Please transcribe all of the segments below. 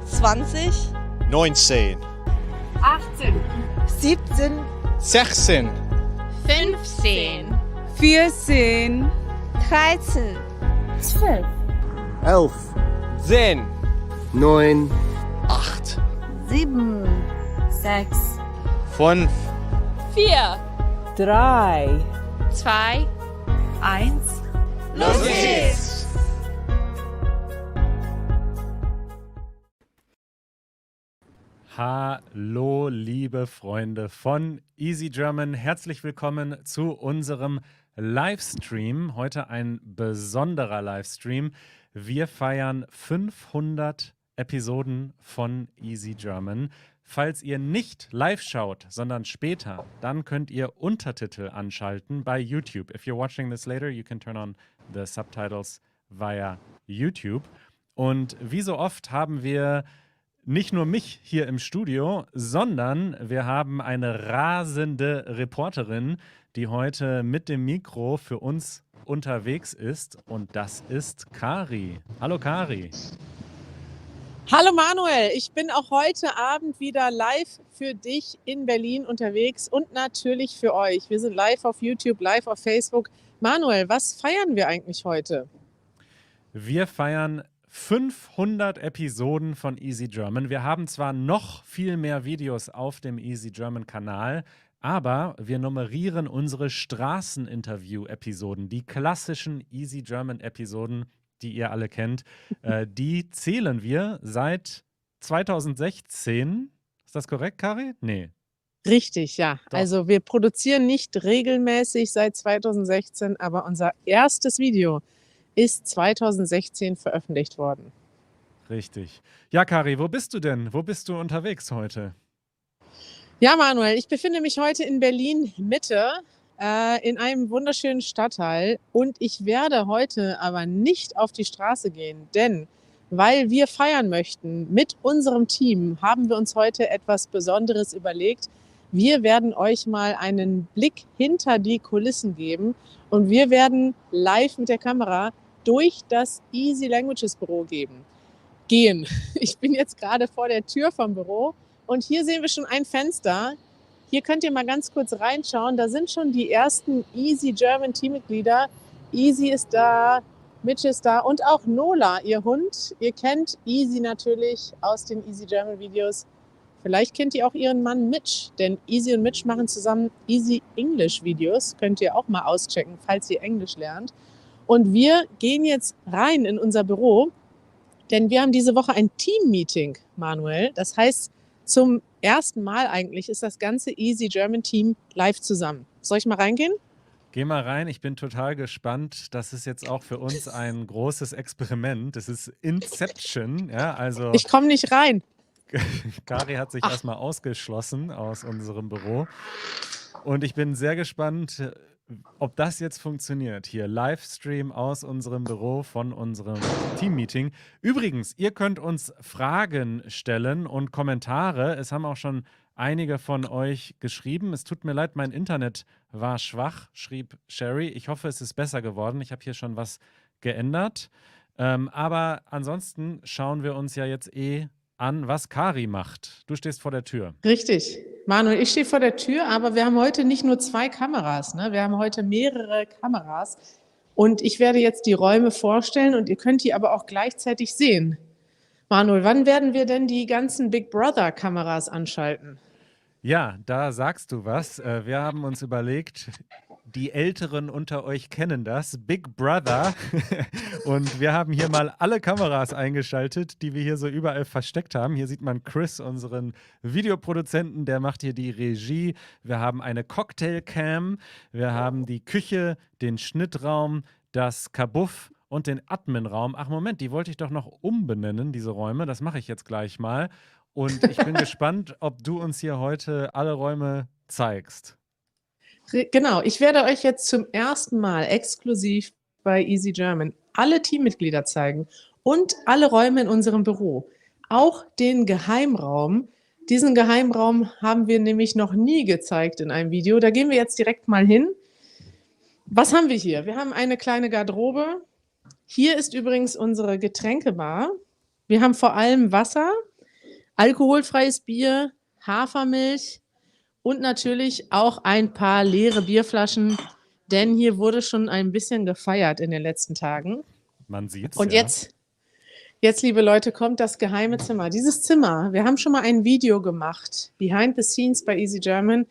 20, 19, 18, 17, 16, 15, 14, 13, 12, 11, 10, 9, 8, 7, 6, 5, 4, 3, 2, 1. los geht's! Hallo, liebe Freunde von Easy German. Herzlich willkommen zu unserem Livestream. Heute ein besonderer Livestream. Wir feiern 500 Episoden von Easy German. Falls ihr nicht live schaut, sondern später, dann könnt ihr Untertitel anschalten bei YouTube. If you're watching this later, you can turn on the subtitles via YouTube. Und wie so oft haben wir nicht nur mich hier im Studio, sondern wir haben eine rasende Reporterin, die heute mit dem Mikro für uns unterwegs ist. Und das ist Kari. Hallo Kari. Hallo Manuel, ich bin auch heute Abend wieder live für dich in Berlin unterwegs und natürlich für euch. Wir sind live auf YouTube, live auf Facebook. Manuel, was feiern wir eigentlich heute? Wir feiern 500 Episoden von Easy German. Wir haben zwar noch viel mehr Videos auf dem Easy German Kanal, aber wir nummerieren unsere Straßeninterview-Episoden, die klassischen Easy German-Episoden, die ihr alle kennt. Die zählen wir seit 2016. Ist das korrekt, Kari? Nee. Richtig, ja. Doch. Also wir produzieren nicht regelmäßig seit 2016, aber unser erstes Video ist 2016 veröffentlicht worden. Richtig. Ja, Kari, wo bist du denn? Wo bist du unterwegs heute? Ja, Manuel, ich befinde mich heute in Berlin Mitte, in einem wunderschönen Stadtteil und ich werde heute aber nicht auf die Straße gehen, denn weil wir feiern möchten mit unserem Team, haben wir uns heute etwas Besonderes überlegt. Wir werden euch mal einen Blick hinter die Kulissen geben und wir werden live mit der Kamera durch das Easy Languages Büro gehen. Ich bin jetzt gerade vor der Tür vom Büro und hier sehen wir schon ein Fenster. Hier könnt ihr mal ganz kurz reinschauen. Da sind schon die ersten Easy German Teammitglieder. Easy ist da, Mitch ist da und auch Nola, ihr Hund. Ihr kennt Easy natürlich aus den Easy German Videos. Vielleicht kennt ihr auch ihren Mann Mitch, denn Easy und Mitch machen zusammen Easy English Videos. Könnt ihr auch mal auschecken, falls ihr Englisch lernt. Und wir gehen jetzt rein in unser Büro, denn wir haben diese Woche ein Team-Meeting, Manuel. Das heißt, zum ersten Mal eigentlich ist das ganze Easy German Team live zusammen. Soll ich mal reingehen? Geh mal rein, ich bin total gespannt. Das ist jetzt auch für uns ein großes Experiment. Das ist Inception, ja, also Ich komme nicht rein. Kari hat sich erstmal ausgeschlossen aus unserem Büro. Und ich bin sehr gespannt, ob das jetzt funktioniert. Hier, Livestream aus unserem Büro von unserem Teammeeting. Übrigens, ihr könnt uns Fragen stellen und Kommentare. Es haben auch schon einige von euch geschrieben. Es tut mir leid, mein Internet war schwach, schrieb Sherry. Ich hoffe, es ist besser geworden. Ich habe hier schon was geändert. Aber ansonsten schauen wir uns ja jetzt an, was Kari macht. Du stehst vor der Tür. Richtig. Manuel, ich stehe vor der Tür, aber wir haben heute nicht nur 2 Kameras, ne? Wir haben heute mehrere Kameras. Und ich werde jetzt die Räume vorstellen und ihr könnt die aber auch gleichzeitig sehen. Manuel, wann werden wir denn die ganzen Big Brother-Kameras anschalten? Ja, da sagst du was. Wir haben uns überlegt, die Älteren unter euch kennen das, Big Brother. Und wir haben hier mal alle Kameras eingeschaltet, die wir hier so überall versteckt haben. Hier sieht man Chris, unseren Videoproduzenten, der macht hier die Regie. Wir haben eine Cocktailcam, wir haben die Küche, den Schnittraum, das Kabuff und den Adminraum. Ach Moment, die wollte ich doch noch umbenennen, diese Räume. Das mache ich jetzt gleich mal. Und ich bin gespannt, ob du uns hier heute alle Räume zeigst. Genau, ich werde euch jetzt zum ersten Mal exklusiv bei Easy German alle Teammitglieder zeigen und alle Räume in unserem Büro. Auch den Geheimraum. Diesen Geheimraum haben wir nämlich noch nie gezeigt in einem Video. Da gehen wir jetzt direkt mal hin. Was haben wir hier? Wir haben eine kleine Garderobe. Hier ist übrigens unsere Getränkebar. Wir haben vor allem Wasser alkoholfreies Bier, Hafermilch und natürlich auch ein paar leere Bierflaschen, denn hier wurde schon ein bisschen gefeiert in den letzten Tagen. Man sieht's. Und ja. jetzt, liebe Leute, kommt das geheime Zimmer. Dieses Zimmer, wir haben schon mal ein Video gemacht, Behind the Scenes bei Easy German.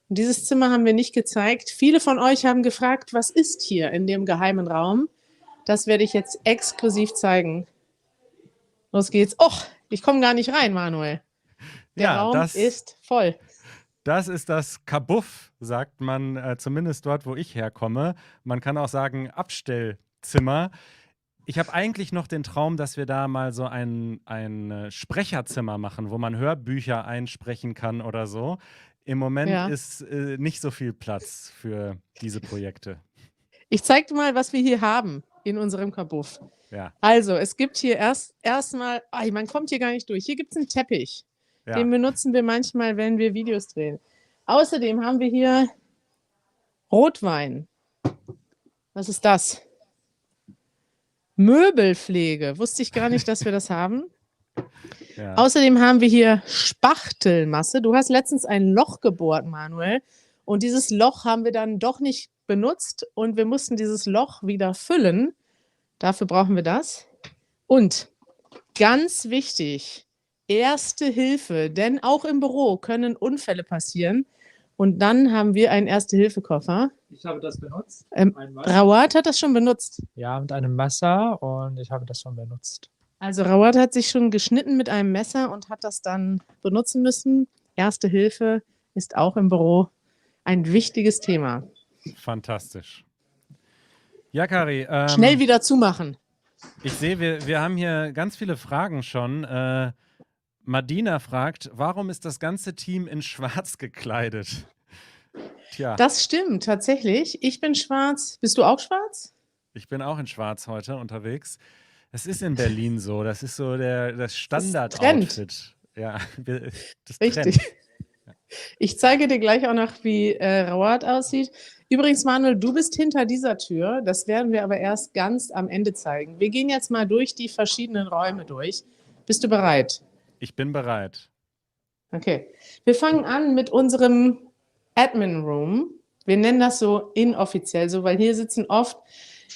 Und dieses Zimmer haben wir nicht gezeigt. Viele von euch haben gefragt, was ist hier in dem geheimen Raum? Das werde ich jetzt exklusiv zeigen. Los geht's. Och, ich komme gar nicht rein, Manuel. Der Raum ist voll. Das ist das Kabuff, sagt man, zumindest dort, wo ich herkomme. Man kann auch sagen Abstellzimmer. Ich habe eigentlich noch den Traum, dass wir da mal so ein Sprecherzimmer machen, wo man Hörbücher einsprechen kann oder so. Im Moment ist nicht so viel Platz für diese Projekte. Ich zeige dir mal, was wir hier haben in unserem Kabuff. Ja. Also, es gibt hier erstmal, man kommt hier gar nicht durch. Hier gibt es einen Teppich. Ja. Den benutzen wir manchmal, wenn wir Videos drehen. Außerdem haben wir hier Rotwein. Was ist das? Möbelpflege. Wusste ich gar nicht, dass wir das haben. Ja. Außerdem haben wir hier Spachtelmasse. Du hast letztens ein Loch gebohrt, Manuel. Und dieses Loch haben wir dann doch nicht benutzt. Und wir mussten dieses Loch wieder füllen. Dafür brauchen wir das. Und ganz wichtig, Erste Hilfe. Denn auch im Büro können Unfälle passieren. Und dann haben wir einen Erste-Hilfe-Koffer. Ich habe das benutzt. Rawat hat das schon benutzt. Ja, mit einem Messer und ich habe das schon benutzt. Also Rawat hat sich schon geschnitten mit einem Messer und hat das dann benutzen müssen. Erste Hilfe ist auch im Büro ein wichtiges Thema. Fantastisch. Ja, Kari. Schnell wieder zumachen. Ich sehe, wir haben hier ganz viele Fragen schon. Madina fragt, warum ist das ganze Team in schwarz gekleidet? Tja. Das stimmt, tatsächlich. Ich bin schwarz. Bist du auch schwarz? Ich bin auch in schwarz heute unterwegs. Es ist in Berlin so. Das ist so das Standard-Outfit. Ja, das Richtig. Trend. Ich zeige dir gleich auch noch, wie Rawat aussieht. Übrigens, Manuel, du bist hinter dieser Tür. Das werden wir aber erst ganz am Ende zeigen. Wir gehen jetzt mal durch die verschiedenen Räume durch. Bist du bereit? Ich bin bereit. Okay. Wir fangen an mit unserem Admin Room. Wir nennen das so inoffiziell so, weil hier sitzen oft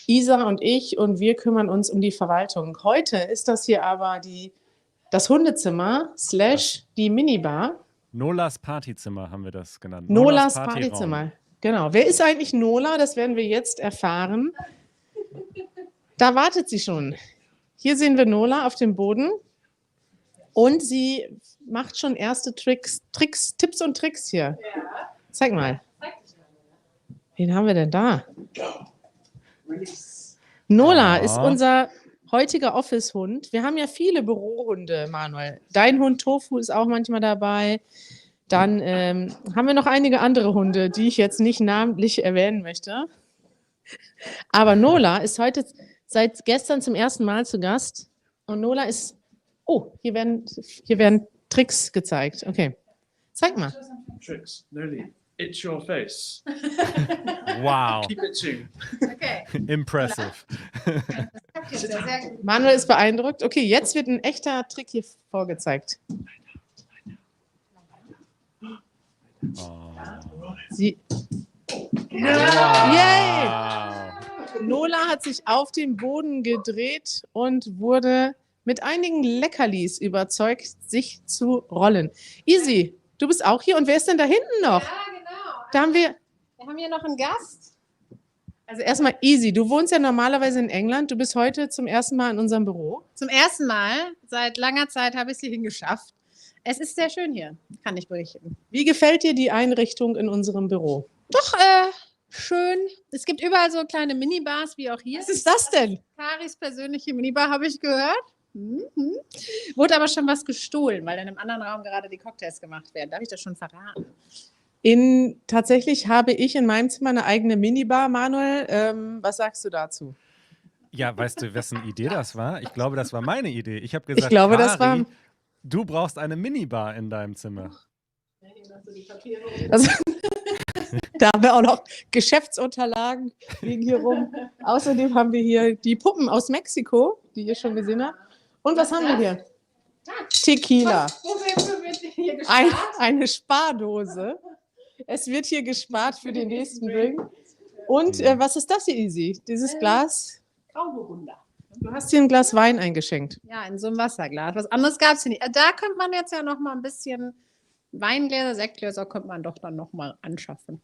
Isa und ich und wir kümmern uns um die Verwaltung. Heute ist das hier aber das Hundezimmer / die Minibar. Nolas Partyzimmer haben wir das genannt. Nolas Partyraum. Partyzimmer. Genau. Wer ist eigentlich Nola? Das werden wir jetzt erfahren. Da wartet sie schon. Hier sehen wir Nola auf dem Boden. Und sie macht schon erste Tipps und Tricks hier. Ja. Zeig mal. Wen haben wir denn da? Nola ist unser heutiger Office-Hund. Wir haben ja viele Bürohunde, Manuel. Dein Hund Tofu ist auch manchmal dabei. Dann haben wir noch einige andere Hunde, die ich jetzt nicht namentlich erwähnen möchte. Aber Nola ist heute seit gestern zum ersten Mal zu Gast. Und Nola ist... Oh, hier werden Tricks gezeigt. Okay. Zeig mal. Tricks. Noli, it's your face. Wow. Keep it tuned. Okay. Impressive. Manuel ist beeindruckt. Okay, jetzt wird ein echter Trick hier vorgezeigt. Sie. Yay! Nola hat sich auf den Boden gedreht und wurde mit einigen Leckerlis überzeugt, sich zu rollen. Easy, du bist auch hier. Und wer ist denn da hinten noch? Ja, genau. Da haben wir haben hier noch einen Gast. Also erstmal Easy, du wohnst ja normalerweise in England. Du bist heute zum ersten Mal in unserem Büro. Zum ersten Mal seit langer Zeit habe ich es hierhin geschafft. Es ist sehr schön hier, kann ich berichten. Wie gefällt dir die Einrichtung in unserem Büro? Doch, schön. Es gibt überall so kleine Minibars, wie auch hier. Was ist das denn? Karis persönliche Minibar, habe ich gehört. Mhm. Wurde aber schon was gestohlen, weil in einem anderen Raum gerade die Cocktails gemacht werden. Darf ich das schon verraten? Tatsächlich habe ich in meinem Zimmer eine eigene Minibar, Manuel. Was sagst du dazu? Ja, weißt du, wessen Idee das war? Ich glaube, das war meine Idee. Ich habe gesagt, Ich glaube, das war... du brauchst eine Minibar in deinem Zimmer. Also, da haben wir auch noch Geschäftsunterlagen liegen hier rum. Außerdem haben wir hier die Puppen aus Mexiko, die ihr schon gesehen habt. Und was haben wir hier? Tequila. Wo hier gespart. eine Spardose. Es wird hier gespart für den nächsten Drink. Und was ist das hier, Easy? Dieses Glas? Grauburgunder. Du hast hier ein Glas Wein eingeschenkt. Ja, in so einem Wasserglas. Was anderes gab es hier nicht. Da könnte man jetzt ja noch mal ein bisschen Weingläser, Sektgläser könnte man doch dann noch mal anschaffen.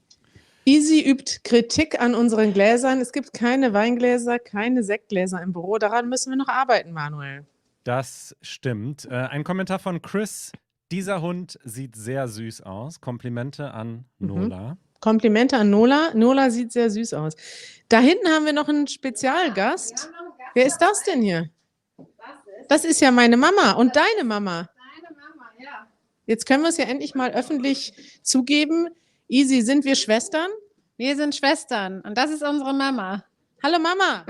Easy übt Kritik an unseren Gläsern. Es gibt keine Weingläser, keine Sektgläser im Büro. Daran müssen wir noch arbeiten, Manuel. Das stimmt. Ein Kommentar von Chris. Dieser Hund sieht sehr süß aus. Komplimente an Nola. Komplimente an Nola. Nola sieht sehr süß aus. Da hinten haben wir noch einen Spezialgast. Wer ist das denn hier? Das ist ja meine Mama und deine Mama. Deine Mama, ja. Jetzt können wir es ja endlich mal öffentlich zugeben. Easy, sind wir Schwestern? Wir sind Schwestern und das ist unsere Mama. Hallo Mama.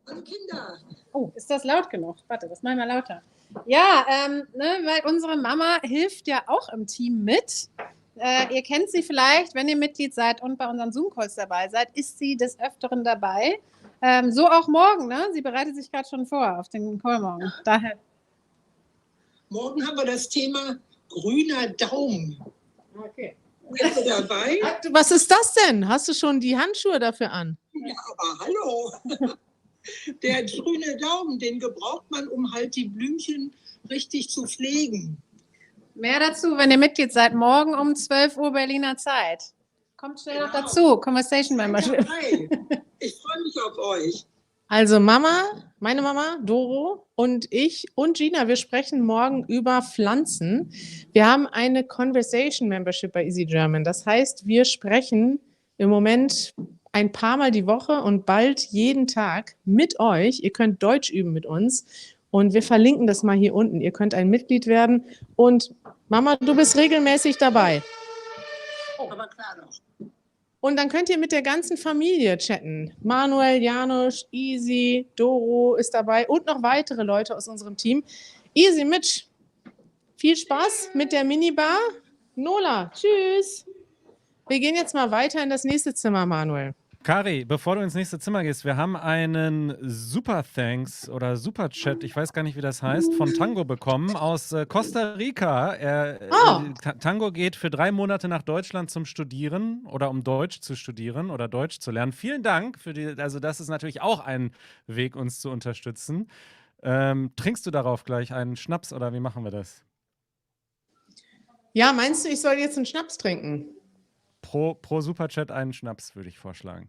Hallo Kinder. Oh, ist das laut genug? Warte, das machen wir lauter. Ja, weil unsere Mama hilft ja auch im Team mit. Ihr kennt sie vielleicht, wenn ihr Mitglied seid und bei unseren Zoom-Calls dabei seid, ist sie des Öfteren dabei. So auch morgen, ne? Sie bereitet sich gerade schon vor auf den Call morgen. Daher. Morgen haben wir das Thema grüner Daumen. Okay. Bist du dabei? Was ist das denn? Hast du schon die Handschuhe dafür an? Ja, aber hallo. Der grüne Daumen, den gebraucht man, um halt die Blümchen richtig zu pflegen. Mehr dazu, wenn ihr Mitglied seid, morgen um 12 Uhr Berliner Zeit. Kommt schnell noch dazu, Conversation Membership. Hi. Ich freue mich auf euch. Also Mama, meine Mama, Doro und ich und Gina, wir sprechen morgen über Pflanzen. Wir haben eine Conversation Membership bei Easy German. Das heißt, wir sprechen im Moment ein paar Mal die Woche und bald jeden Tag mit euch. Ihr könnt Deutsch üben mit uns und wir verlinken das mal hier unten. Ihr könnt ein Mitglied werden und Mama, du bist regelmäßig dabei. Aber klar doch. Und dann könnt ihr mit der ganzen Familie chatten. Manuel, Janusz, Easy, Doro ist dabei und noch weitere Leute aus unserem Team. Easy, Mitch, viel Spaß mit der Minibar. Nola, tschüss. Wir gehen jetzt mal weiter in das nächste Zimmer, Manuel. Kari, bevor du ins nächste Zimmer gehst, wir haben einen Super Thanks oder Super Chat, ich weiß gar nicht, wie das heißt, von Tango bekommen aus Costa Rica. Tango geht für 3 Monate nach Deutschland zum Studieren oder um Deutsch zu studieren oder Deutsch zu lernen. Vielen Dank für also das ist natürlich auch ein Weg, uns zu unterstützen. Trinkst du darauf gleich einen Schnaps oder wie machen wir das? Ja, meinst du, ich soll jetzt einen Schnaps trinken? Pro Superchat einen Schnaps, würde ich vorschlagen.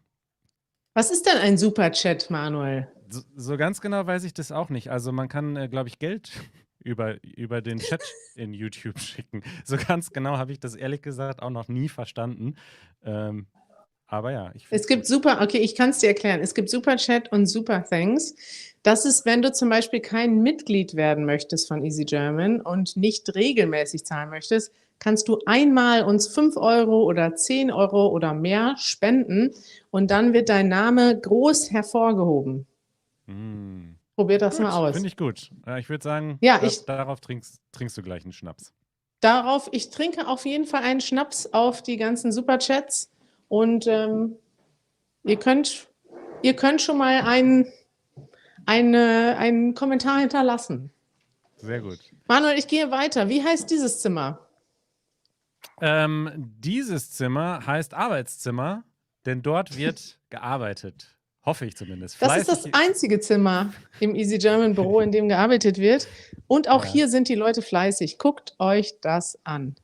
Was ist denn ein Superchat, Manuel? So ganz genau weiß ich das auch nicht. Also man kann, glaube ich, Geld über den Chat in YouTube schicken. So ganz genau habe ich das ehrlich gesagt auch noch nie verstanden. Aber ja. Es gibt okay, ich kann es dir erklären. Es gibt Superchat und Super Thanks. Das ist, wenn du zum Beispiel kein Mitglied werden möchtest von Easy German und nicht regelmäßig zahlen möchtest, kannst du einmal uns 5 Euro oder 10 Euro oder mehr spenden und dann wird dein Name groß hervorgehoben. Probier das mal aus. Finde ich gut. Ich würde sagen, ja, darauf trinkst du gleich einen Schnaps. Ich trinke auf jeden Fall einen Schnaps auf die ganzen Superchats und ihr könnt schon mal einen Kommentar hinterlassen. Sehr gut. Manuel, ich gehe weiter. Wie heißt dieses Zimmer? Dieses Zimmer heißt Arbeitszimmer, denn dort wird gearbeitet. Hoffe ich zumindest. Das ist das einzige Zimmer im Easy German Büro, in dem gearbeitet wird. Und auch hier sind die Leute fleißig. Guckt euch das an.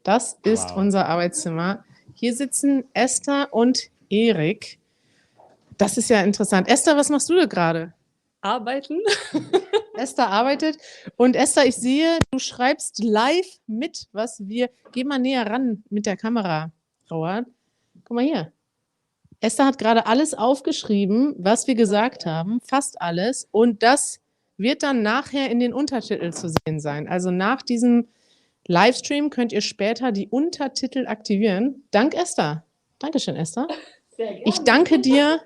Das ist unser Arbeitszimmer. Hier sitzen Esther und Erik. Das ist ja interessant. Esther, was machst du da gerade? Arbeiten. Esther arbeitet. Und Esther, ich sehe, du schreibst live mit, geh mal näher ran mit der Kamera, Howard. Guck mal hier. Esther hat gerade alles aufgeschrieben, was wir gesagt haben, fast alles. Und das wird dann nachher in den Untertiteln zu sehen sein. Also nach diesem Livestream könnt ihr später die Untertitel aktivieren. Dank Esther. Dankeschön, Esther. Sehr gerne. Ich danke dir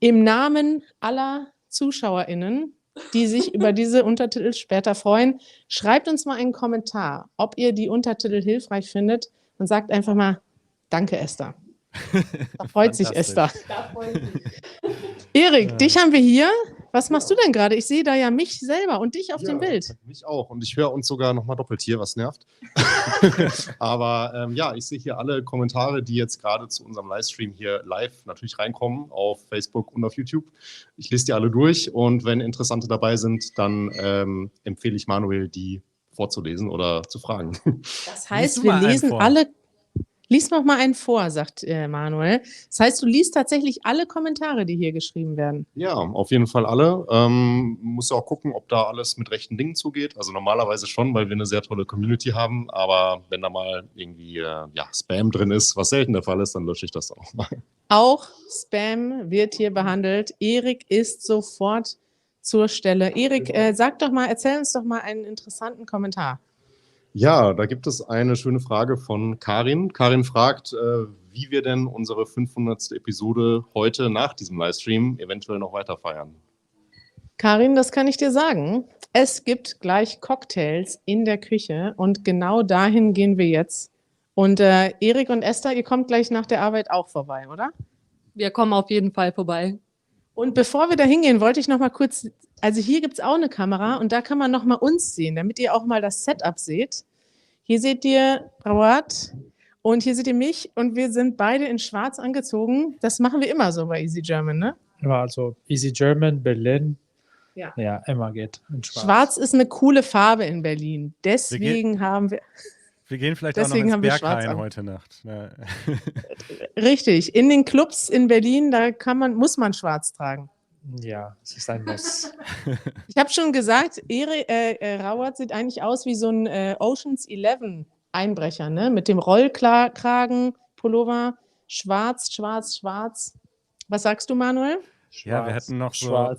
im Namen aller ZuschauerInnen, die sich über diese Untertitel später freuen. Schreibt uns mal einen Kommentar, ob ihr die Untertitel hilfreich findet und sagt einfach mal, danke Esther. Da freut sich Esther. Erik, dich haben wir hier. Was machst du denn gerade? Ich sehe da ja mich selber und dich auf dem Bild. Mich auch. Und ich höre uns sogar nochmal doppelt hier, was nervt. Aber ja, ich sehe hier alle Kommentare, die jetzt gerade zu unserem Livestream hier live natürlich reinkommen, auf Facebook und auf YouTube. Ich lese die alle durch und wenn Interessante dabei sind, dann empfehle ich Manuel, die vorzulesen oder zu fragen. Das heißt, wir lesen alle. Lies noch mal einen vor, sagt Manuel. Das heißt, du liest tatsächlich alle Kommentare, die hier geschrieben werden. Ja, auf jeden Fall alle. Muss auch gucken, ob da alles mit rechten Dingen zugeht. Also normalerweise schon, weil wir eine sehr tolle Community haben. Aber wenn da mal irgendwie Spam drin ist, was selten der Fall ist, dann lösche ich das auch mal. Auch Spam wird hier behandelt. Erik ist sofort zur Stelle. Erik, erzähl uns doch mal einen interessanten Kommentar. Ja, da gibt es eine schöne Frage von Karin. Karin fragt, wie wir denn unsere 500. Episode heute nach diesem Livestream eventuell noch weiter feiern. Karin, das kann ich dir sagen. Es gibt gleich Cocktails in der Küche und genau dahin gehen wir jetzt. Und Erik und Esther, ihr kommt gleich nach der Arbeit auch vorbei, oder? Wir kommen auf jeden Fall vorbei. Und bevor wir da hingehen, wollte ich noch mal kurz, also hier gibt es auch eine Kamera und da kann man noch mal uns sehen, damit ihr auch mal das Setup seht. Hier seht ihr Rawat und hier seht ihr mich und wir sind beide in schwarz angezogen. Das machen wir immer so bei Easy German, ne? Ja, also Easy German, Berlin. Ja, immer geht in schwarz. Schwarz ist eine coole Farbe in Berlin. Deswegen haben wir... Wir gehen vielleicht auch noch ins Berghain heute Nacht. Ja. Richtig. In den Clubs in Berlin, da muss man schwarz tragen. Ja, es ist ein Muss. Ich habe schon gesagt, Rawat sieht eigentlich aus wie so ein Ocean's 11 Einbrecher, ne? Mit dem Rollkragen, Pullover, schwarz, schwarz, schwarz. Was sagst du, Manuel? Ja, wir hätten noch so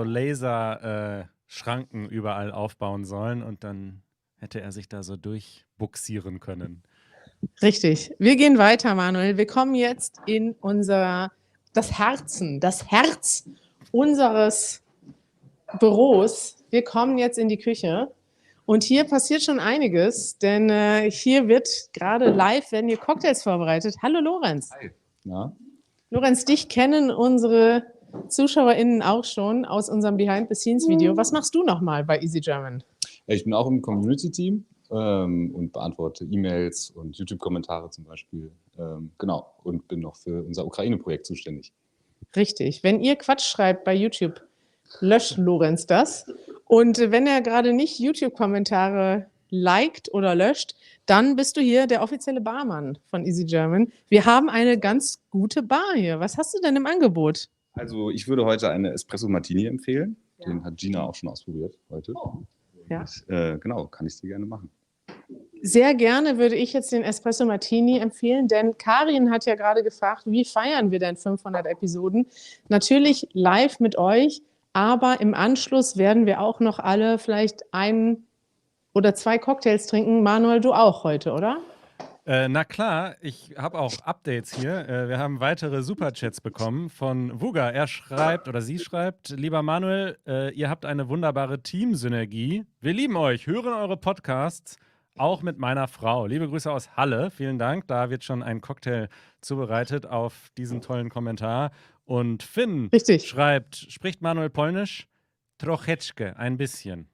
Laserschranken überall aufbauen sollen und dann hätte er sich da so durchbuxieren können. Richtig. Wir gehen weiter, Manuel. Wir kommen jetzt in das Herz unseres Büros. Wir kommen jetzt in die Küche und hier passiert schon einiges, denn hier werden hier Cocktails vorbereitet. Hallo Lorenz. Hi. Na? Lorenz, dich kennen unsere ZuschauerInnen auch schon aus unserem Behind-the-Scenes-Video. Was machst du nochmal bei Easy German? Ich bin auch im Community-Team und beantworte E-Mails und YouTube-Kommentare zum Beispiel. Genau, und bin noch für unser Ukraine-Projekt zuständig. Richtig. Wenn ihr Quatsch schreibt bei YouTube, löscht Lorenz das. Und wenn er gerade nicht YouTube-Kommentare liked oder löscht, dann bist du hier der offizielle Barmann von Easy German. Wir haben eine ganz gute Bar hier. Was hast du denn im Angebot? Also ich würde heute eine Espresso Martini empfehlen. Ja. Den hat Gina auch schon ausprobiert heute. Oh. Ja. Und, genau, kann ich dir gerne machen. Sehr gerne würde ich jetzt den Espresso Martini empfehlen, denn Karin hat ja gerade gefragt, wie feiern wir denn 500 Episoden? Natürlich live mit euch, aber im Anschluss werden wir auch noch alle vielleicht 1 oder 2 Cocktails trinken. Manuel, du auch heute, oder? Na klar, ich habe auch Updates hier. Wir haben weitere Superchats bekommen von Wuga. Er schreibt, oder sie schreibt, lieber Manuel, ihr habt eine wunderbare Teamsynergie. Wir lieben euch, hören eure Podcasts, auch mit meiner Frau. Liebe Grüße aus Halle, vielen Dank. Da wird schon ein Cocktail zubereitet auf diesen tollen Kommentar. Und Finn schreibt, spricht Manuel Polnisch? Trocheczkę, ein bisschen.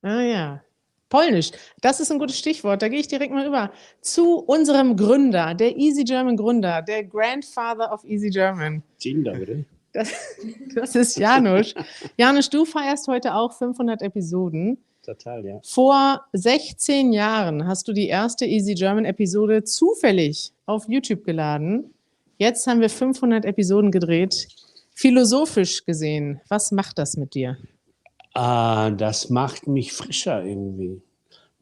Ah ja. Polnisch, das ist ein gutes Stichwort. Da gehe ich direkt mal über zu unserem Gründer, der Easy German Gründer, der Grandfather of Easy German. Dzień dobry. Das ist Janusz. Janusz, du feierst heute auch 500 Episoden. Total, ja. Vor 16 Jahren hast du die erste Easy German Episode zufällig auf YouTube geladen. Jetzt haben wir 500 Episoden gedreht. Philosophisch gesehen, was macht das mit dir? Das macht mich frischer irgendwie.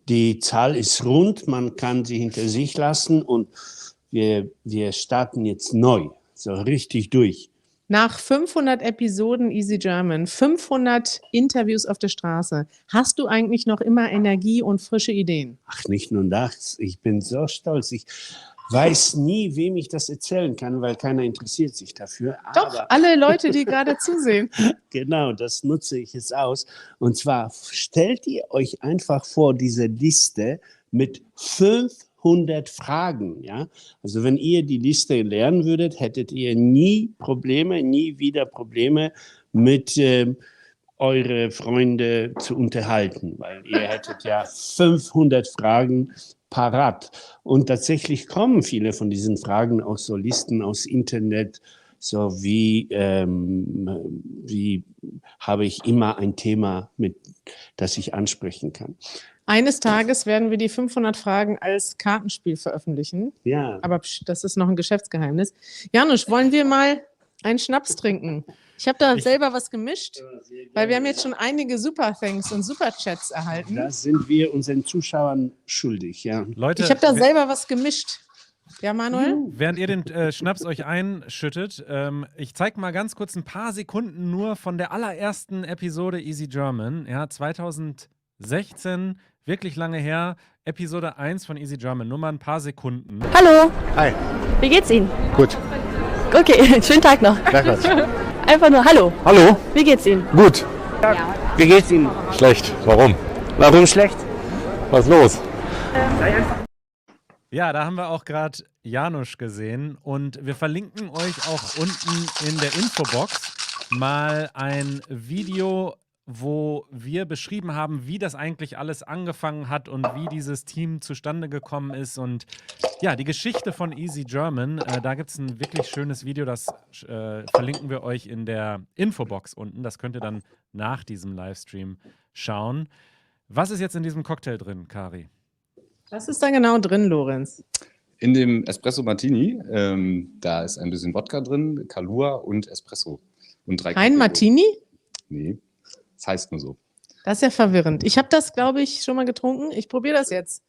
Die Zahl ist rund, man kann sie hinter sich lassen und wir starten jetzt neu, so richtig durch. Nach 500 Episoden Easy German, 500 Interviews auf der Straße, hast du eigentlich noch immer Energie und frische Ideen? Ach, nicht nur das, ich bin so stolz. Ich weiß nie, wem ich das erzählen kann, weil keiner interessiert sich dafür. Doch, alle Leute, die gerade zusehen. Genau, das nutze ich jetzt aus. Und zwar stellt ihr euch einfach vor, diese Liste mit 500 Fragen. Ja? Also wenn ihr die Liste lernen würdet, hättet ihr nie wieder Probleme mit eure Freunde zu unterhalten, weil ihr hättet ja 500 Fragen parat. Und tatsächlich kommen viele von diesen Fragen aus so Listen aus Internet, so wie habe ich immer ein Thema, das ich ansprechen kann. Eines Tages werden wir die 500 Fragen als Kartenspiel veröffentlichen. Ja. Aber das ist noch ein Geschäftsgeheimnis. Janusz, wollen wir mal einen Schnaps trinken? Ich habe da selber was gemischt, weil wir haben jetzt schon einige Super-Thanks und Super-Chats erhalten. Das sind wir unseren Zuschauern schuldig, ja. Leute, Ich habe da selber was gemischt. Ja, Manuel? Während ihr den Schnaps euch einschüttet, ich zeige mal ganz kurz ein paar Sekunden nur von der allerersten Episode Easy German. Ja, 2016, wirklich lange her, Episode 1 von Easy German. Nur mal ein paar Sekunden. Hallo. Hi. Wie geht's Ihnen? Gut. Okay, schönen Tag noch. Gleichfalls. Einfach nur Hallo. Hallo. Wie geht's Ihnen? Gut. Ja. Wie geht's Ihnen? Schlecht. Warum? Warum schlecht? Was ist los? Ja, da haben wir auch gerade Janusz gesehen und wir verlinken euch auch unten in der Infobox mal ein Video, wo wir beschrieben haben, wie das eigentlich alles angefangen hat und wie dieses Team zustande gekommen ist und ja, die Geschichte von Easy German. Da gibt es ein wirklich schönes Video, das verlinken wir euch in der Infobox unten. Das könnt ihr dann nach diesem Livestream schauen. Was ist jetzt in diesem Cocktail drin, Kari? Was ist da genau drin, Lorenz? In dem Espresso Martini, da ist ein bisschen Wodka drin, Kahlua und Espresso. Und 3 Ein Martini? Nee, das heißt nur so. Das ist ja verwirrend. Ich habe das, glaube ich, schon mal getrunken. Ich probiere das jetzt.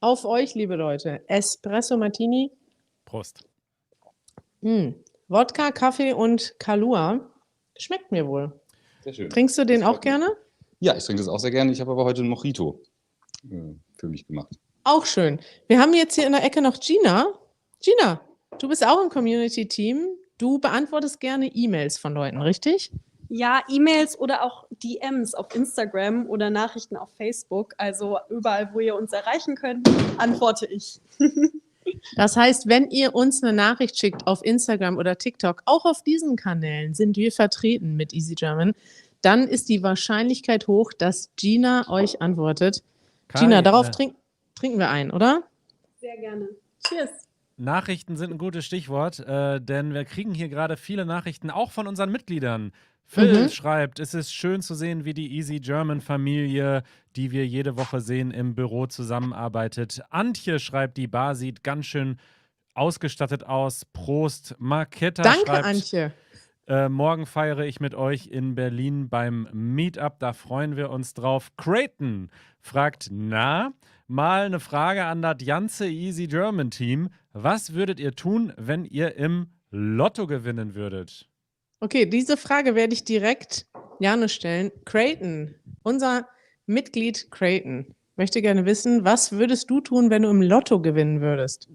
Auf euch, liebe Leute. Espresso Martini. Prost. Wodka, Kaffee und Kahlua. Schmeckt mir wohl. Sehr schön. Trinkst du den auch gerne? Ja, ich trinke das auch sehr gerne. Ich habe aber heute einen Mojito für mich gemacht. Auch schön. Wir haben jetzt hier in der Ecke noch Gina. Gina, du bist auch im Community-Team. Du beantwortest gerne E-Mails von Leuten, richtig? Ja, E-Mails oder auch DMs auf Instagram oder Nachrichten auf Facebook. Also überall, wo ihr uns erreichen könnt, antworte ich. Das heißt, wenn ihr uns eine Nachricht schickt auf Instagram oder TikTok, auch auf diesen Kanälen sind wir vertreten mit Easy German, dann ist die Wahrscheinlichkeit hoch, dass Gina euch antwortet. Kari, Gina, darauf trinken wir ein, oder? Sehr gerne. Cheers. Nachrichten sind ein gutes Stichwort, denn wir kriegen hier gerade viele Nachrichten, auch von unseren Mitgliedern. Phil schreibt, es ist schön zu sehen, wie die Easy German Familie, die wir jede Woche sehen, im Büro zusammenarbeitet. Antje schreibt, die Bar sieht ganz schön ausgestattet aus. Prost. Marketa Danke, schreibt, Antje. Morgen feiere ich mit euch in Berlin beim Meetup, da freuen wir uns drauf. Creighton fragt, mal eine Frage an das ganze Easy German Team. Was würdet ihr tun, wenn ihr im Lotto gewinnen würdet? Okay, diese Frage werde ich direkt Janusz stellen. Creighton, unser Mitglied Creighton, möchte gerne wissen, was würdest du tun, wenn du im Lotto gewinnen würdest?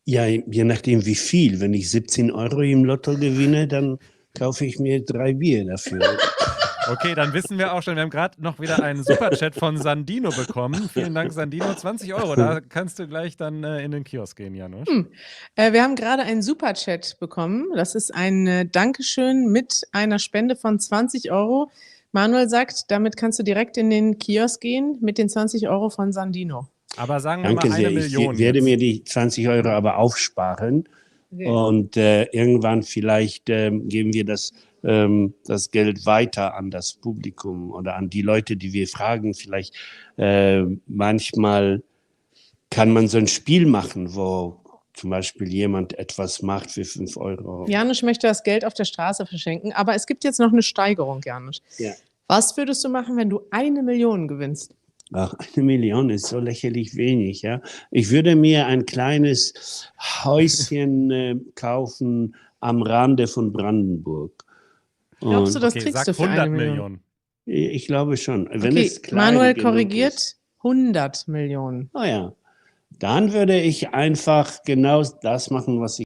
Ja, je nachdem wie viel. Wenn ich 17 € im Lotto gewinne, dann kaufe ich mir 3 Bier dafür. Okay, dann wissen wir auch schon, wir haben gerade noch wieder einen Superchat von Sandino bekommen. Vielen Dank, Sandino. 20 €, da kannst du gleich dann in den Kiosk gehen, Janusz. Wir haben gerade einen Superchat bekommen. Das ist ein Dankeschön mit einer Spende von 20 €. Manuel sagt, damit kannst du direkt in den Kiosk gehen mit den 20 € von Sandino. Aber sagen wir Danke mal sehr. 1 Million. Ich werde jetzt. mir die 20 € aber aufsparen. Okay. Und irgendwann vielleicht geben wir das Geld weiter an das Publikum oder an die Leute, die wir fragen. Vielleicht manchmal kann man so ein Spiel machen, wo zum Beispiel jemand etwas macht für 5 €. Janusz möchte das Geld auf der Straße verschenken, aber es gibt jetzt noch eine Steigerung, Janusz. Ja. Was würdest du machen, wenn du 1 Million gewinnst? Ach, 1 Million ist so lächerlich wenig, ja. Ich würde mir ein kleines Häuschen kaufen am Rande von Brandenburg. Glaubst du, das Okay, kriegst sag du für 100 1 Million? Millionen. Ich glaube schon. Wenn Okay, es klein Manuel genug korrigiert, ist. 100 Millionen. Oh ja. Dann würde ich einfach genau das machen, was ich.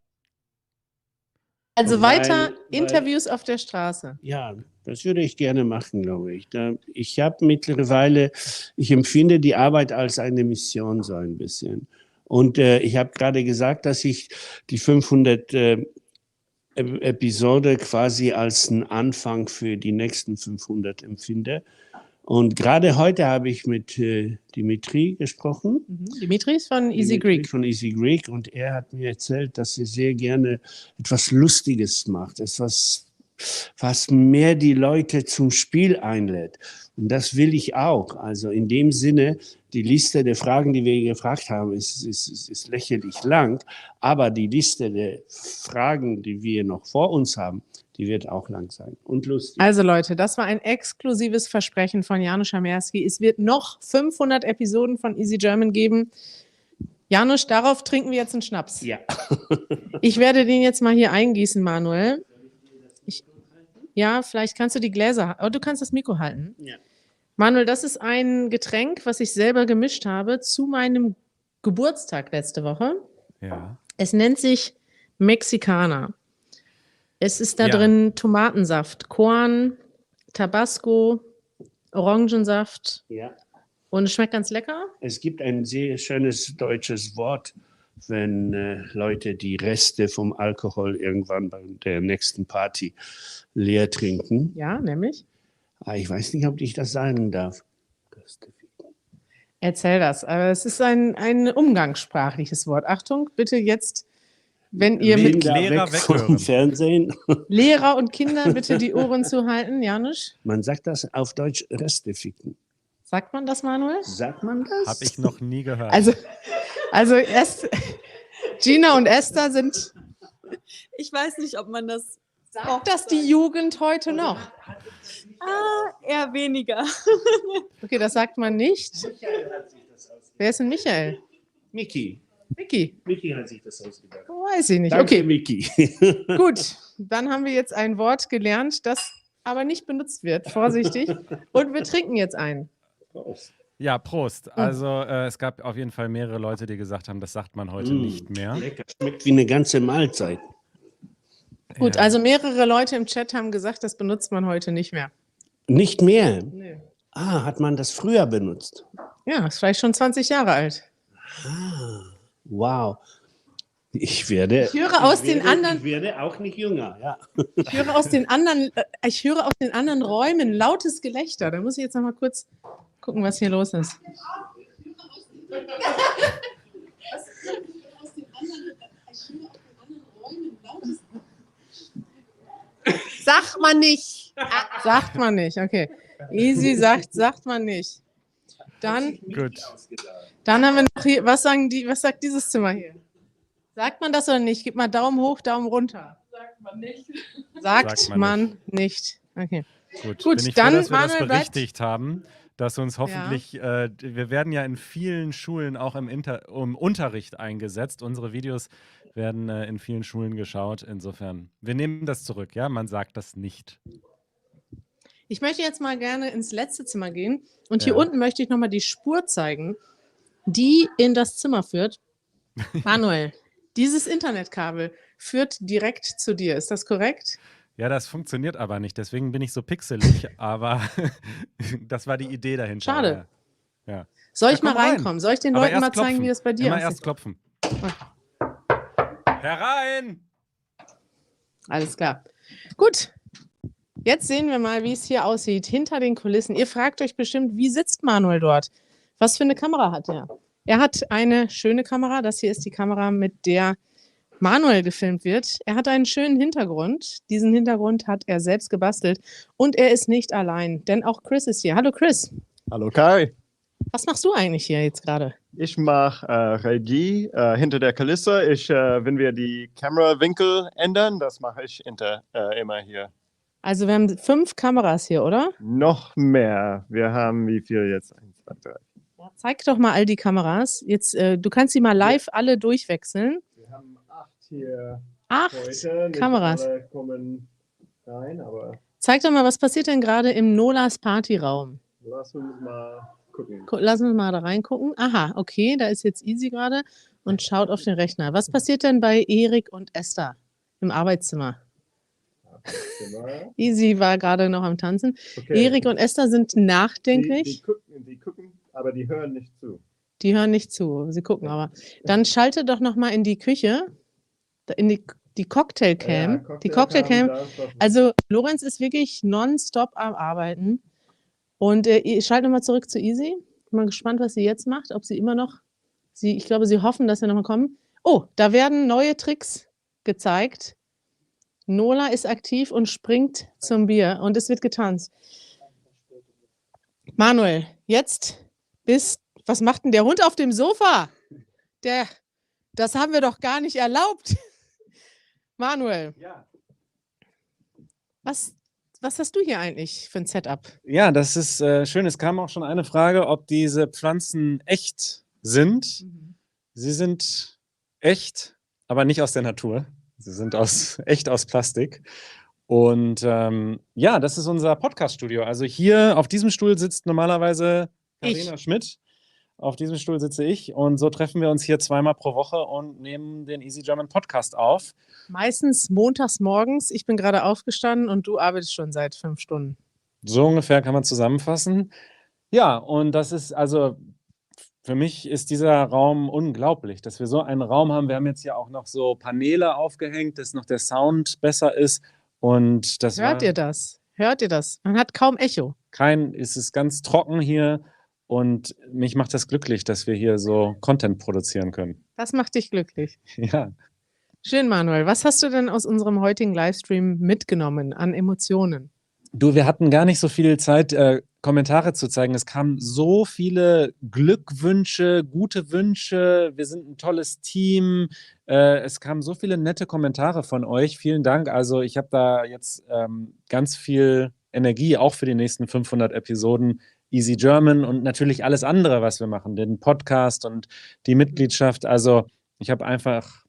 Also Weil- weiter weil- Interviews auf der Straße. Ja, das würde ich gerne machen, glaube ich. Ich habe mittlerweile, ich empfinde die Arbeit als eine Mission so ein bisschen. Und ich habe gerade gesagt, dass ich die 500 Episode quasi als einen Anfang für die nächsten 500 empfinde. Und gerade heute habe ich mit Dimitri gesprochen. Dimitri ist von Easy Greek. Von Easy Greek. Und er hat mir erzählt, dass er sehr gerne etwas Lustiges macht. Etwas, was mehr die Leute zum Spiel einlädt. Und das will ich auch. Also in dem Sinne, die Liste der Fragen, die wir gefragt haben, ist lächerlich lang. Aber die Liste der Fragen, die wir noch vor uns haben, die wird auch lang sein und lustig. Also Leute, das war ein exklusives Versprechen von Janusz Schamerski. Es wird noch 500 Episoden von Easy German geben. Janusz, darauf trinken wir jetzt einen Schnaps. Ja. Ich werde den jetzt mal hier eingießen, Manuel. Ja, vielleicht kannst du die Gläser, du kannst das Mikro halten. Ja. Manuel, das ist ein Getränk, was ich selber gemischt habe zu meinem Geburtstag letzte Woche. Ja. Es nennt sich Mexikaner. Es ist da drin Tomatensaft, Korn, Tabasco, Orangensaft. Ja. Und es schmeckt ganz lecker. Es gibt ein sehr schönes deutsches Wort, wenn Leute die Reste vom Alkohol irgendwann bei der nächsten Party leer trinken. Ja, nämlich? Ich weiß nicht, ob ich das sagen darf. Erzähl das. Aber es ist ein umgangssprachliches Wort. Achtung, bitte jetzt, wenn ihr mit Lehrer vom Fernsehen. Lehrer und Kinder bitte die Ohren zuhalten. Janusz? Man sagt das auf Deutsch Reste ficken. Sagt man das, Manuel? Sagt man das? Habe ich noch nie gehört. Also erst Gina und Esther sind. Ich weiß nicht, ob man das. Sagt das die Jugend heute noch? Eher weniger. Okay, das sagt man nicht. Wer ist denn Michael? Miki. Miki hat sich das ausgedacht. Weiß ich nicht. Danke, Okay, Miki. gut. Dann haben wir jetzt ein Wort gelernt, das aber nicht benutzt wird. Vorsichtig. Und wir trinken jetzt ein. Ja, Prost. Also es gab auf jeden Fall mehrere Leute, die gesagt haben, das sagt man heute nicht mehr. Lecker. Schmeckt wie eine ganze Mahlzeit. Gut, also mehrere Leute im Chat haben gesagt, das benutzt man heute nicht mehr. Nicht mehr? Nee. Hat man das früher benutzt? Ja, ist vielleicht schon 20 Jahre alt. Wow. Ich werde auch nicht jünger. Ja. Ich höre aus den anderen Räumen lautes Gelächter. Da muss ich jetzt noch mal kurz gucken, was hier los ist. Sagt man nicht. Sagt man nicht, okay. Easy sagt man nicht. Dann haben wir noch hier, was sagt dieses Zimmer hier? Sagt man das oder nicht? Gib mal Daumen hoch, Daumen runter. Sagt man nicht. Sagt man nicht. Okay. Gut, Gut, bin ich dann froh, dass wir das Manuel berichtigt haben, dass uns hoffentlich, wir werden ja in vielen Schulen auch im Unterricht eingesetzt. Unsere Videos werden in vielen Schulen geschaut. Insofern, wir nehmen das zurück. Ja, man sagt das nicht. Ich möchte jetzt mal gerne ins letzte Zimmer gehen und hier unten möchte ich nochmal die Spur zeigen, die in das Zimmer führt. Manuel, dieses Internetkabel führt direkt zu dir. Ist das korrekt? Ja, das funktioniert aber nicht. Deswegen bin ich so pixelig. Aber das war die Idee dahinter. Schade. Ja. Soll ich mal reinkommen? Soll ich den Leuten mal zeigen, wie es bei dir Immer aussieht? erst klopfen. Herein! Alles klar. Gut. Jetzt sehen wir mal, wie es hier aussieht, hinter den Kulissen. Ihr fragt euch bestimmt, wie sitzt Manuel dort? Was für eine Kamera hat er? Er hat eine schöne Kamera. Das hier ist die Kamera, mit der Manuel gefilmt wird. Er hat einen schönen Hintergrund. Diesen Hintergrund hat er selbst gebastelt. Und er ist nicht allein, denn auch Chris ist hier. Hallo Chris. Hallo Kai. Was machst du eigentlich hier jetzt gerade? Ich mache Regie hinter der Kulisse. Wenn wir die Kamerawinkel ändern, das mache ich immer hier. Also wir haben 5 Kameras hier, oder? Noch mehr. Wir haben wie viel jetzt? 1, 2, 3. Ja, zeig doch mal all die Kameras. Jetzt, du kannst sie mal live alle durchwechseln. Wir haben 8 hier. 8 heute. Kameras. Nicht alle kommen rein, aber Zeig doch mal, was passiert denn gerade im Nolas Partyraum? lass uns mal gucken. Lass uns mal da reingucken. Aha, okay, da ist jetzt Easy gerade und schaut auf den Rechner. Was passiert denn bei Erik und Esther im Arbeitszimmer? Easy war gerade noch am Tanzen. Okay. Erik und Esther sind nachdenklich. Die gucken, aber die hören nicht zu. Die hören nicht zu, sie gucken aber. Dann schalte doch noch mal in die Küche. In Die Cocktailcam. Die Cocktailcam. Also Lorenz ist wirklich nonstop am Arbeiten. Und ich schalte nochmal zurück zu Easy. Bin mal gespannt, was sie jetzt macht. Ob sie immer noch. Ich glaube, sie hoffen, dass wir nochmal kommen. Oh, da werden neue Tricks gezeigt. Nola ist aktiv und springt zum Bier. Und es wird getanzt. Manuel, jetzt was macht denn der Hund auf dem Sofa? Das haben wir doch gar nicht erlaubt. Manuel, was hast du hier eigentlich für ein Setup? Ja, das ist schön. Es kam auch schon eine Frage, ob diese Pflanzen echt sind. Sie sind echt, aber nicht aus der Natur. Sie sind echt aus Plastik. Und ja, das ist unser Podcast-Studio. Also hier auf diesem Stuhl sitzt normalerweise Carina Schmidt. Auf diesem Stuhl sitze ich. Und so treffen wir uns hier 2-mal pro Woche und nehmen den Easy German Podcast auf. Meistens montags morgens. Ich bin gerade aufgestanden und du arbeitest schon seit 5 Stunden. So ungefähr kann man zusammenfassen. Ja, und das ist also, für mich ist dieser Raum unglaublich, dass wir so einen Raum haben. Wir haben jetzt hier auch noch so Paneele aufgehängt, dass noch der Sound besser ist. Und das Hört ihr das? Hört ihr das? Man hat kaum Echo. Es ist ganz trocken hier. Und mich macht das glücklich, dass wir hier so Content produzieren können. Das macht dich glücklich. Ja. Schön, Manuel. Was hast du denn aus unserem heutigen Livestream mitgenommen an Emotionen? Du, wir hatten gar nicht so viel Zeit, Kommentare zu zeigen. Es kamen so viele Glückwünsche, gute Wünsche. Wir sind ein tolles Team. Es kamen so viele nette Kommentare von euch. Vielen Dank. Also ich habe da jetzt ganz viel Energie, auch für die nächsten 500 Episoden Easy German und natürlich alles andere, was wir machen, den Podcast und die Mitgliedschaft. Also ich habe einfach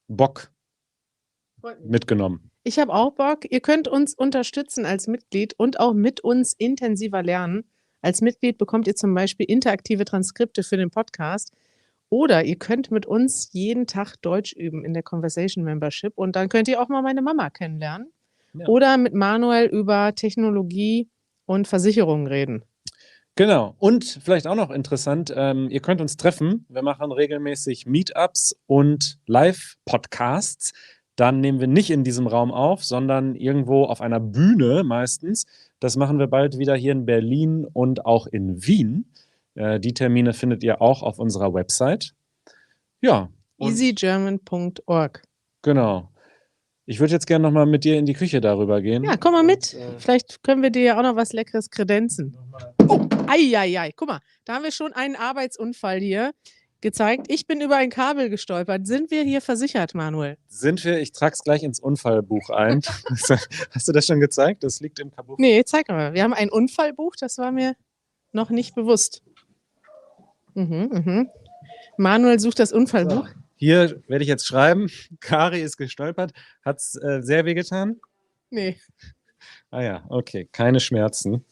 Bock mitgenommen. Ich habe auch Bock. Ihr könnt uns unterstützen als Mitglied und auch mit uns intensiver lernen. Als Mitglied bekommt ihr zum Beispiel interaktive Transkripte für den Podcast oder ihr könnt mit uns jeden Tag Deutsch üben in der Conversation Membership und dann könnt ihr auch mal meine Mama kennenlernen oder mit Manuel über Technologie und Versicherungen reden. Genau. Und vielleicht auch noch interessant, ihr könnt uns treffen. Wir machen regelmäßig Meetups und Live-Podcasts. Dann nehmen wir nicht in diesem Raum auf, sondern irgendwo auf einer Bühne meistens. Das machen wir bald wieder hier in Berlin und auch in Wien. Die Termine findet ihr auch auf unserer Website. Ja. easygerman.org. Genau. Ich würde jetzt gerne nochmal mit dir in die Küche darüber gehen. Ja, komm mal mit. Vielleicht können wir dir ja auch noch was Leckeres kredenzen. Oh, ei. Guck mal, da haben wir schon einen Arbeitsunfall hier gezeigt. Ich bin über ein Kabel gestolpert. Sind wir hier versichert, Manuel? Sind wir? Ich trage es gleich ins Unfallbuch ein. Hast du das schon gezeigt? Das liegt im Kabuff. Nee, zeig mal. Wir haben ein Unfallbuch, das war mir noch nicht bewusst. Manuel sucht das Unfallbuch. So. Hier werde ich jetzt schreiben, Kari ist gestolpert. Hat es sehr wehgetan? Nee. Ah ja, okay. Keine Schmerzen.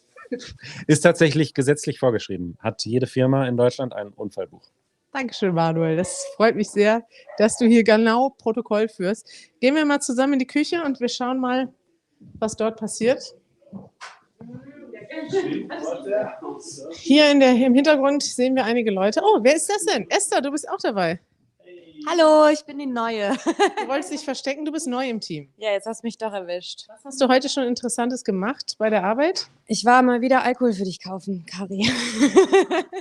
Ist tatsächlich gesetzlich vorgeschrieben. Hat jede Firma in Deutschland ein Unfallbuch. Dankeschön, Manuel. Das freut mich sehr, dass du hier genau Protokoll führst. Gehen wir mal zusammen in die Küche und wir schauen mal, was dort passiert. Hier im Hintergrund sehen wir einige Leute. Oh, wer ist das denn? Esther, du bist auch dabei. Hallo, ich bin die Neue. Du wolltest dich verstecken, du bist neu im Team. Ja, jetzt hast du mich doch erwischt. Was hast du heute schon Interessantes gemacht bei der Arbeit? Ich war mal wieder Alkohol für dich kaufen, Kari.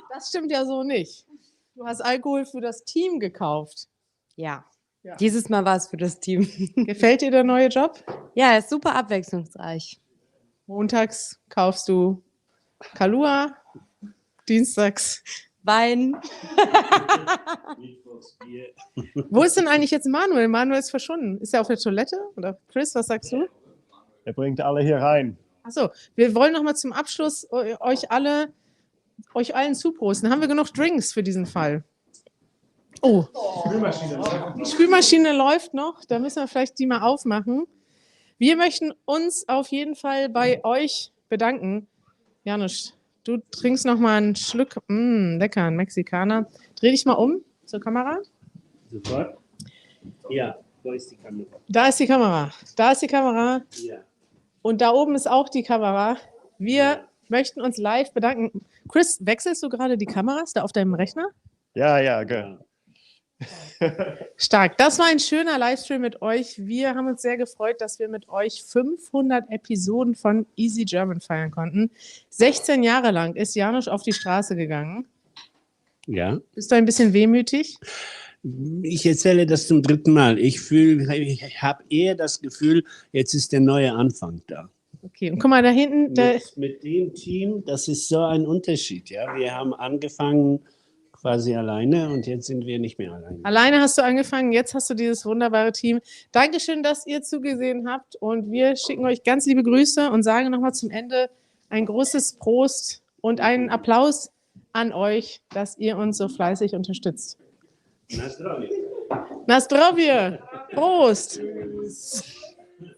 Das stimmt ja so nicht. Du hast Alkohol für das Team gekauft. Ja. Dieses Mal war es für das Team. Gefällt dir der neue Job? Ja, er ist super abwechslungsreich. Montags kaufst du Kahlua, dienstags Wein. Wo ist denn eigentlich jetzt Manuel? Manuel ist verschwunden. Ist er auf der Toilette? Oder Chris, was sagst du? Er bringt alle hier rein. Achso, wir wollen noch mal zum Abschluss euch allen zuprosten. Haben wir genug Drinks für diesen Fall? Oh, die Spülmaschine läuft noch. Da müssen wir vielleicht die mal aufmachen. Wir möchten uns auf jeden Fall bei euch bedanken. Janusz, du trinkst noch mal einen Schluck. Lecker, ein Mexikaner. Dreh dich mal um zur Kamera. Sofort? Ja, wo ist die Kamera? Da ist die Kamera. Da ist die Kamera. Ja. Und da oben ist auch die Kamera. Wir möchten uns live bedanken. Chris, wechselst du gerade die Kameras da auf deinem Rechner? Ja, genau. Stark. Das war ein schöner Livestream mit euch. Wir haben uns sehr gefreut, dass wir mit euch 500 Episoden von Easy German feiern konnten. 16 Jahre lang ist Janusz auf die Straße gegangen. Ja. Bist du ein bisschen wehmütig? Ich erzähle das zum 3. Mal. Ich habe eher das Gefühl, jetzt ist der neue Anfang da. Okay, und guck mal da hinten. Mit dem Team, das ist so ein Unterschied. Ja? Wir haben angefangen quasi alleine und jetzt sind wir nicht mehr alleine. Alleine hast du angefangen, jetzt hast du dieses wunderbare Team. Dankeschön, dass ihr zugesehen habt und wir schicken euch ganz liebe Grüße und sagen nochmal zum Ende ein großes Prost und einen Applaus an euch, dass ihr uns so fleißig unterstützt. Na zdrowie. Na zdrowie! Prost!